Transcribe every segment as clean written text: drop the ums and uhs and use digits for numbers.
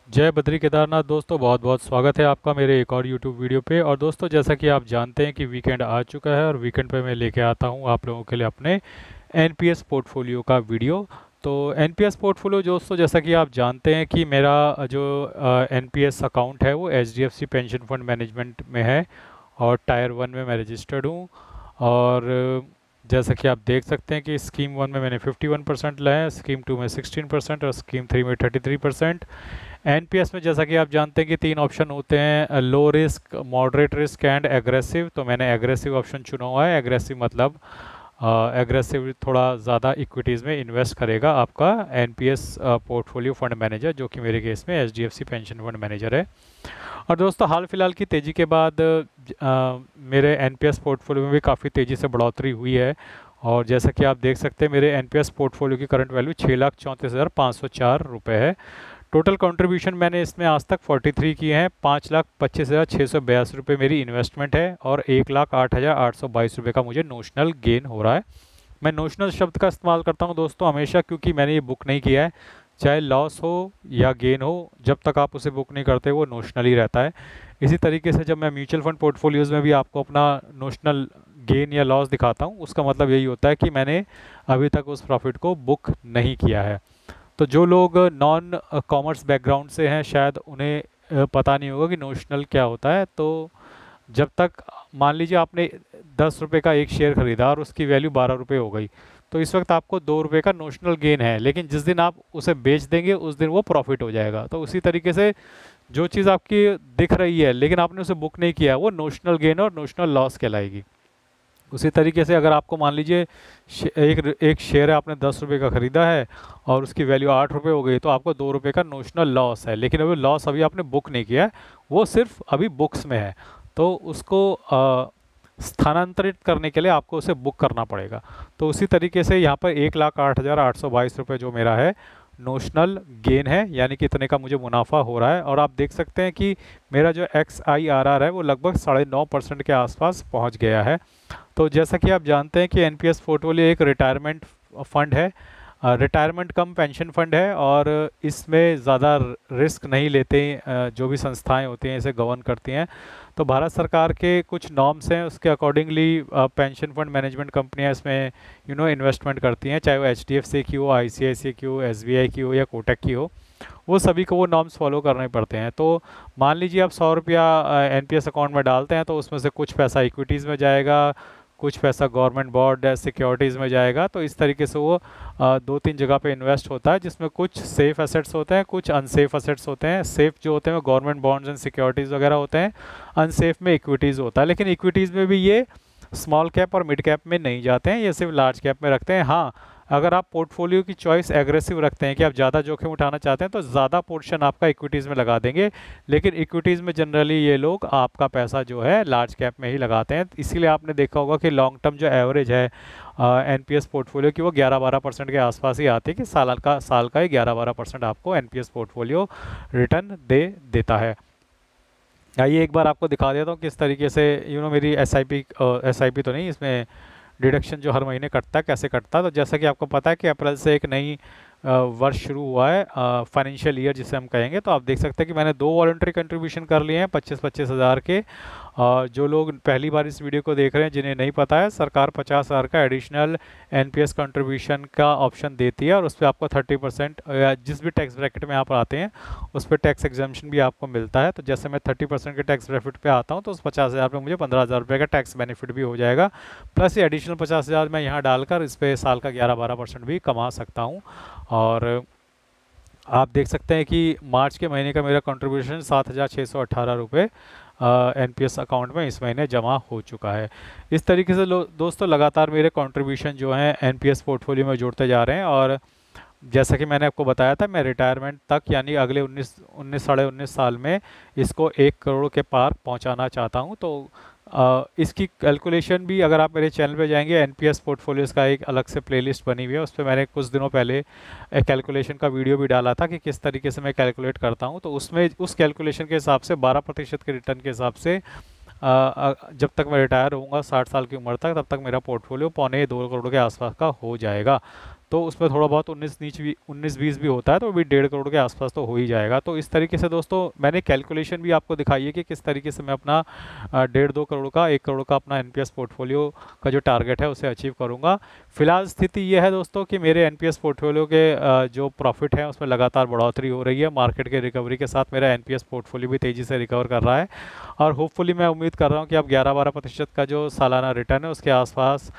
जय बद्री केदारनाथ दोस्तों, बहुत बहुत स्वागत है आपका मेरे एक और यूट्यूब वीडियो पे। और दोस्तों, जैसा कि आप जानते हैं कि वीकेंड आ चुका है और वीकेंड पे मैं लेके आता हूँ आप लोगों के लिए अपने एनपीएस पोर्टफोलियो का वीडियो। तो एनपीएस पोर्टफोलियो दोस्तों, जैसा कि आप जानते हैं कि मेरा जो एनपीएस अकाउंट है वो एचडीएफसी पेंशन फंड मैनेजमेंट में है और टायर 1 में मैं रजिस्टर्ड हूँ। और जैसा कि आप देख सकते हैं कि स्कीम 1 में मैंने 51% लाया है, स्कीम 2 में 16% और स्कीम 3 में 33%। एनपीएस में जैसा कि आप जानते हैं कि 3 ऑप्शन होते हैं, low risk, moderate risk and aggressive. तो मैंने एग्रेसिव ऑप्शन चुना हुआ है। एग्रेसिव मतलब एग्रेसिव थोड़ा ज़्यादा इक्विटीज़ में इन्वेस्ट करेगा आपका एनपीएस पोर्टफोलियो फंड मैनेजर, जो कि मेरे केस में एचडीएफसी पेंशन फंड मैनेजर है। और दोस्तों, हाल फिलहाल की तेज़ी के बाद मेरे एनपीएस पोर्टफोलियो में भी काफ़ी तेज़ी से बढ़ोतरी हुई है। और जैसा कि आप देख सकते हैं, मेरे एनपीएस पोर्टफोलियो की करंट वैल्यू 6,34,504 रुपये है। टोटल कंट्रीब्यूशन मैंने इसमें आज तक 43 किए हैं। 5,25,682 रुपये मेरी इन्वेस्टमेंट है और 1,08,822 रुपये का मुझे नोशनल गेन हो रहा है। मैं नोशनल शब्द का इस्तेमाल करता हूं दोस्तों हमेशा, क्योंकि मैंने ये बुक नहीं किया है। चाहे लॉस हो या गेन हो, जब तक आप उसे बुक नहीं करते वो नोशनल ही रहता है। इसी तरीके से जब मैं म्यूचुअल फंड पोर्टफोलियोज़ में भी आपको अपना नोशनल गेन या लॉस दिखाता हूँ, उसका मतलब यही होता है कि मैंने अभी तक उस प्रॉफिट को बुक नहीं किया है। तो जो लोग नॉन कॉमर्स बैकग्राउंड से हैं, शायद उन्हें पता नहीं होगा कि नोशनल क्या होता है। तो जब तक मान लीजिए आपने 10 रुपये का एक शेयर खरीदा और उसकी वैल्यू 12 रुपये हो गई, तो इस वक्त आपको 2 रुपये का नोशनल गेन है। लेकिन जिस दिन आप उसे बेच देंगे उस दिन वो प्रॉफिट हो जाएगा। तो उसी तरीके से जो चीज़ आपकी दिख रही है लेकिन आपने उसे बुक नहीं किया, वो नोशनल गेन और नोशनल लॉस कहलाएगी। उसी तरीके से अगर आपको मान लीजिए एक शेयर है, आपने 10 रुपये का ख़रीदा है और उसकी वैल्यू 8 रुपये हो गई, तो आपको 2 रुपये का नोशनल लॉस है। लेकिन अभी लॉस अभी आपने बुक नहीं किया है, वो सिर्फ अभी बुक्स में है। तो उसको स्थानांतरित करने के लिए आपको उसे बुक करना पड़ेगा। तो उसी तरीके से यहाँ पर 1,08,822 रुपये जो मेरा है नोशनल गेन है, यानी कि इतने का मुझे मुनाफा हो रहा है। और आप देख सकते हैं कि मेरा जो XIRR है वो लगभग 9.5% के आसपास पहुँच गया है। तो जैसा कि आप जानते हैं कि एनपीएस पोर्टफोलियो एक रिटायरमेंट फंड है, रिटायरमेंट कम पेंशन फंड है। और इसमें ज़्यादा रिस्क नहीं लेते जो भी संस्थाएं होती हैं इसे गवर्न करती हैं। तो भारत सरकार के कुछ नॉर्म्स हैं, उसके अकॉर्डिंगली पेंशन फंड मैनेजमेंट कंपनियां इसमें इन्वेस्टमेंट करती हैं, चाहे वो एचडीएफसी की हो, आईसीआईसीआई की हो, एसबीआई की हो या कोटक की हो। वो सभी को वो नॉर्म्स फॉलो करने पड़ते हैं। तो मान लीजिए आप 100 रुपया एनपीएस अकाउंट में डालते हैं, तो उसमें से कुछ पैसा इक्विटीज़ में जाएगा, कुछ पैसा गवर्नमेंट बॉन्ड या सिक्योरिटीज़ में जाएगा। तो इस तरीके से वो 2-3 जगह पे इन्वेस्ट होता है, जिसमें कुछ सेफ एसेट्स होते हैं, कुछ अनसेफ एसेट्स होते हैं। सेफ जो होते हैं वो गवर्नमेंट बॉन्ड्स एंड सिक्योरिटीज़ वगैरह होते हैं, अनसेफ में इक्विटीज़ होता है। लेकिन इक्विटीज़ में भी ये स्मॉल कैप और मिड कैप में नहीं जाते हैं, ये सिर्फ लार्ज कैप में रखते हैं। हाँ, अगर आप पोर्टफोलियो की चॉइस एग्रेसिव रखते हैं कि आप ज़्यादा जोखिम उठाना चाहते हैं, तो ज़्यादा पोर्शन आपका इक्विटीज़ में लगा देंगे। लेकिन इक्विटीज़ में जनरली ये लोग आपका पैसा जो है लार्ज कैप में ही लगाते हैं। इसीलिए आपने देखा होगा कि लॉन्ग टर्म जो एवरेज है एनपीएस पोर्टफोलियो की, वो 11-12% के आसपास ही आती है कि साल का ही 11-12% आपको एनपीएस पोर्टफोलियो रिटर्न दे देता है। आइए एक बार आपको दिखा देता हूँ किस तरीके से मेरी एसआईपी तो नहीं, इसमें डिडक्शन जो हर महीने कटता है कैसे कटता है। तो जैसा कि आपको पता है कि अप्रैल से एक नई वर्ष शुरू हुआ है, फाइनेंशियल ईयर जिसे हम कहेंगे। तो आप देख सकते हैं कि मैंने 2 वॉलंटरी कंट्रीब्यूशन कर लिए हैं 25-25 हज़ार के। जो लोग पहली बार इस वीडियो को देख रहे हैं, जिन्हें नहीं पता है, सरकार 50,000 का एडिशनल एनपीएस कंट्रीब्यूशन का ऑप्शन देती है और उस पर आपको 30% जिस भी टैक्स ब्रैकेट में आप आते हैं उस पर टैक्स एग्जाम्पशन भी आपको मिलता है। तो जैसे मैं 30% के टैक्स ब्रैकेट पे आता हूँ, तो उस 50,000 पे मुझे 15,000 रुपये का टैक्स बेनिफिट भी हो जाएगा। प्लस ये एडिशनल 50,000 मैं यहाँ डालकर इस पर साल का 11-12% भी कमा सकता हूँ। और आप देख सकते हैं कि मार्च के महीने का मेरा कंट्रीब्यूशन 7,618 रुपये एनपीएस अकाउंट में इस महीने जमा हो चुका है। इस तरीके से दोस्तों लगातार मेरे कंट्रीब्यूशन जो हैं एनपीएस पोर्टफोलियो में जुड़ते जा रहे हैं। और जैसा कि मैंने आपको बताया था, मैं रिटायरमेंट तक यानी अगले 19 साल में इसको 1 करोड़ के पार पहुंचाना चाहता हूं। तो इसकी कैलकुलेशन भी, अगर आप मेरे चैनल पे जाएंगे, एनपीएस पोर्टफोलियोज़ का एक अलग से प्लेलिस्ट बनी हुई है, उस पर मैंने कुछ दिनों पहले कैलकुलेशन का वीडियो भी डाला था कि किस तरीके से मैं कैलकुलेट करता हूं। तो उसमें उस कैलकुलेशन के हिसाब से 12% के रिटर्न के हिसाब से जब तक मैं रिटायर होऊंगा 60 साल की उम्र तक, तब तक मेरा पोर्टफोलियो 1.25-2 करोड़ के आसपास का हो जाएगा। तो उसमें थोड़ा बहुत 19-20 भी होता है, तो भी 1.5 करोड़ के आसपास तो हो ही जाएगा। तो इस तरीके से दोस्तों मैंने कैलकुलेशन भी आपको दिखाई है कि किस तरीके से मैं अपना 1.5-2 करोड़ का 1 करोड़ का अपना एनपीएस पोर्टफोलियो का जो टारगेट है उसे अचीव करूंगा। फिलहाल स्थिति ये है दोस्तों कि मेरे एनपीएस पोर्टफोलियो के जो प्रॉफिट है उसमें लगातार बढ़ोतरी हो रही है। मार्केट के रिकवरी के साथ मेरा एनपीएस पोर्टफोलियो भी तेज़ी से रिकवर कर रहा है, और होपफुली मैं उम्मीद कर रहा हूँ कि अब 11-12% का जो सालाना रिटर्न है उसके आसपास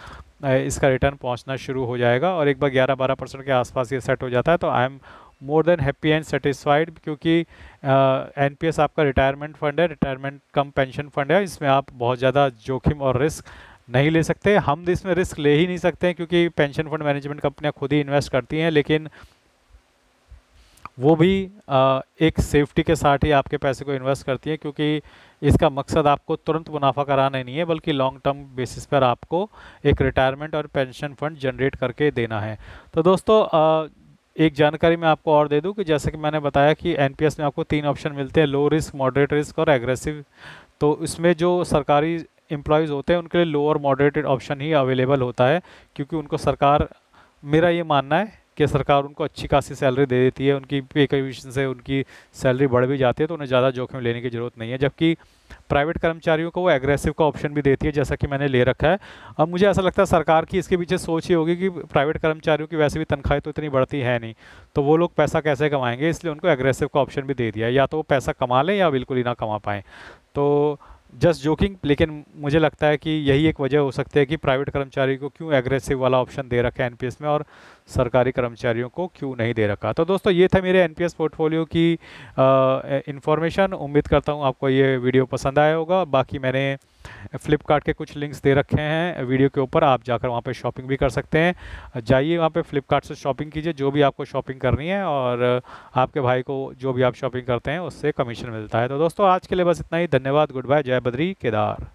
इसका रिटर्न पहुंचना शुरू हो जाएगा। और एक बार 11-12% के आसपास ये सेट हो जाता है तो I am more than happy and satisfied, क्योंकि एनपीएस आपका रिटायरमेंट फंड है, रिटायरमेंट कम पेंशन फंड है। इसमें आप बहुत ज़्यादा जोखिम और रिस्क नहीं ले सकते। हम इसमें रिस्क ले ही नहीं सकते हैं क्योंकि पेंशन फंड मैनेजमेंट कंपनियां खुद ही इन्वेस्ट करती हैं, लेकिन वो भी एक सेफ्टी के साथ ही आपके पैसे को इन्वेस्ट करती है, क्योंकि इसका मकसद आपको तुरंत मुनाफा कराना नहीं है बल्कि लॉन्ग टर्म बेसिस पर आपको एक रिटायरमेंट और पेंशन फंड जनरेट करके देना है। तो दोस्तों एक जानकारी मैं आपको और दे दूं कि जैसे कि मैंने बताया कि एनपीएस में आपको 3 ऑप्शन मिलते हैं, लो रिस्क, मॉडरेट रिस्क और एग्रेसिव। तो इसमें जो सरकारी एम्प्लॉयज़ होते हैं उनके लिए लो और मॉडरेटेड ऑप्शन ही अवेलेबल होता है, क्योंकि उनको सरकार, मेरा ये मानना है कि सरकार उनको अच्छी खासी सैलरी दे देती है, उनकी पे कमीशन से उनकी सैलरी बढ़ भी जाती है, तो उन्हें ज़्यादा जोखिम लेने की ज़रूरत नहीं है। जबकि प्राइवेट कर्मचारियों को वो एग्रेसिव का ऑप्शन भी देती है, जैसा कि मैंने ले रखा है। अब मुझे ऐसा लगता है सरकार की इसके पीछे सोच ही होगी कि प्राइवेट कर्मचारियों की वैसे भी तनख्वाहें तो इतनी बढ़ती है नहीं, तो वो लोग पैसा कैसे कमाएंगे, इसलिए उनको एग्रेसिव का ऑप्शन भी दे दिया है, या तो वो पैसा कमा लें या बिल्कुल ही ना कमा पाएँ। तो जस्ट जोकिंग, लेकिन मुझे लगता है कि यही एक वजह हो सकती है कि प्राइवेट कर्मचारी को क्यों एग्रेसिव वाला ऑप्शन दे रखा है एनपीएस में और सरकारी कर्मचारियों को क्यों नहीं दे रखा। तो दोस्तों ये था मेरे एनपीएस पोर्टफोलियो की इन्फॉर्मेशन। उम्मीद करता हूँ आपको ये वीडियो पसंद आया होगा। बाकी मैंने फ्लिपकार्ट के कुछ लिंक्स दे रखे हैं वीडियो के ऊपर, आप जाकर वहाँ पे शॉपिंग भी कर सकते हैं। जाइए वहाँ पे फ्लिपकार्ट से शॉपिंग कीजिए जो भी आपको शॉपिंग करनी है, और आपके भाई को जो भी आप शॉपिंग करते हैं उससे कमीशन मिलता है। तो दोस्तों आज के लिए बस इतना ही। धन्यवाद, गुड बाय, जय बद्री केदार।